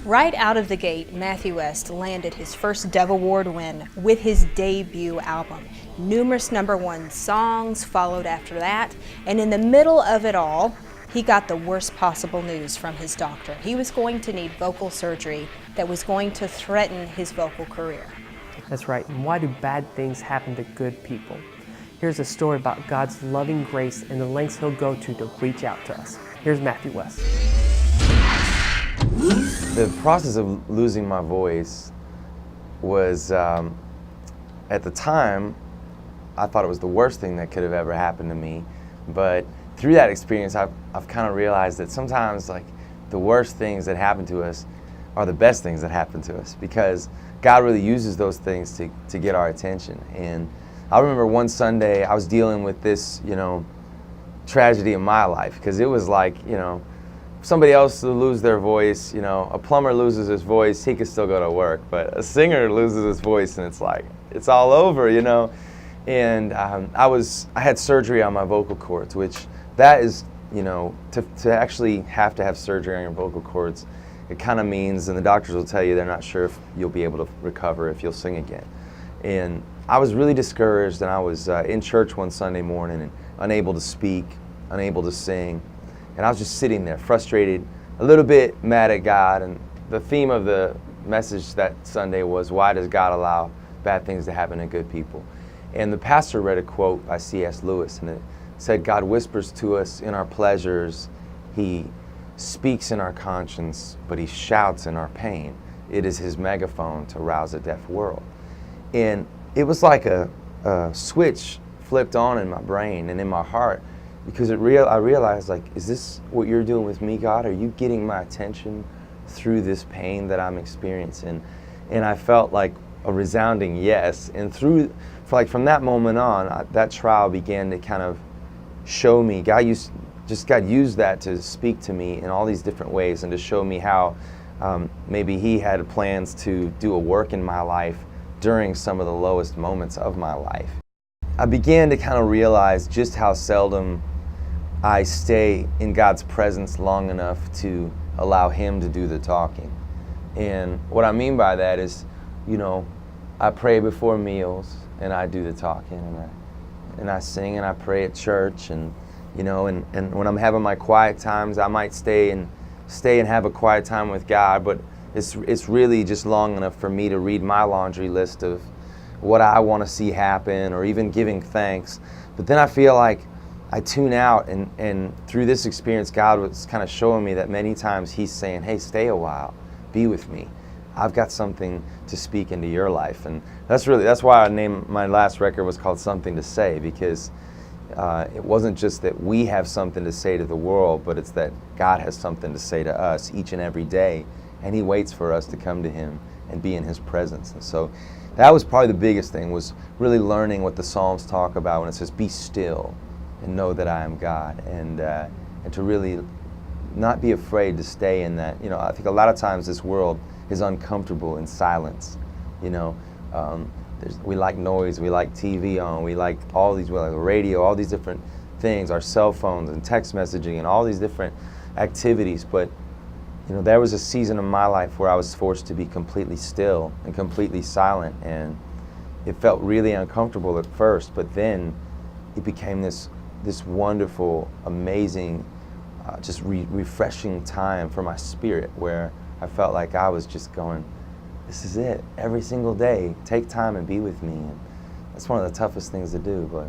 Right out of the gate, Matthew West landed his first Dove Award win with his debut album. Numerous #1 songs followed after that, and in the middle of it all, he got the worst possible news from his doctor. He was going to need vocal surgery that was going to threaten his vocal career. That's right. And why do bad things happen to good people? Here's a story about God's loving grace and the lengths He'll go to reach out to us. Here's Matthew West. The process of losing my voice was, at the time, I thought it was the worst thing that could have ever happened to me. But through that experience, I've kind of realized that sometimes, like, the worst things that happen to us are the best things that happen to us, because God really uses those things to get our attention. And I remember one Sunday I was dealing with this, tragedy in my life, because it was like, somebody else to lose their voice, a plumber loses his voice, he could still go to work, but a singer loses his voice and it's like, it's all over, And I had surgery on my vocal cords, which that is, to actually have to have surgery on your vocal cords, it kind of means, and the doctors will tell you they're not sure if you'll be able to recover if you'll sing again. And I was really discouraged, and I was in church one Sunday morning and unable to speak, unable to sing. And I was just sitting there, frustrated, a little bit mad at God. And the theme of the message that Sunday was, why does God allow bad things to happen to good people? And the pastor read a quote by C.S. Lewis, and it said, God whispers to us in our pleasures, He speaks in our conscience, but He shouts in our pain. It is His megaphone to rouse a deaf world. And it was like a switch flipped on in my brain and in my heart, because I realized, like, is this what you're doing with me, God? Are you getting my attention through this pain that I'm experiencing? And I felt like a resounding yes. And from that moment on, that trial began to kind of show me, God used that to speak to me in all these different ways and to show me how maybe He had plans to do a work in my life during some of the lowest moments of my life. I began to kind of realize just how seldom I stay in God's presence long enough to allow Him to do the talking. And what I mean by that is, I pray before meals and I do the talking, and I sing and I pray at church, and when I'm having my quiet times, I might stay and have a quiet time with God, but it's really just long enough for me to read my laundry list of what I want to see happen, or even giving thanks. But then I feel like I tune out, and through this experience, God was kind of showing me that many times He's saying, hey, stay a while, be with me. I've got something to speak into your life. And that's why I named my last record was called Something to Say, because it wasn't just that we have something to say to the world, but it's that God has something to say to us each and every day, and He waits for us to come to Him and be in His presence. And so that was probably the biggest thing, was really learning what the Psalms talk about when it says, be still and know that I am God, and to really not be afraid to stay in that. I think a lot of times this world is uncomfortable in silence. We like noise, we like TV on, we like radio, all these different things, our cell phones and text messaging and all these different activities. But there was a season of my life where I was forced to be completely still and completely silent, and it felt really uncomfortable at first, but then it became this wonderful, amazing, just refreshing time for my spirit, where I felt like I was just going, this is it. Every single day, take time and be with me. And that's one of the toughest things to do, but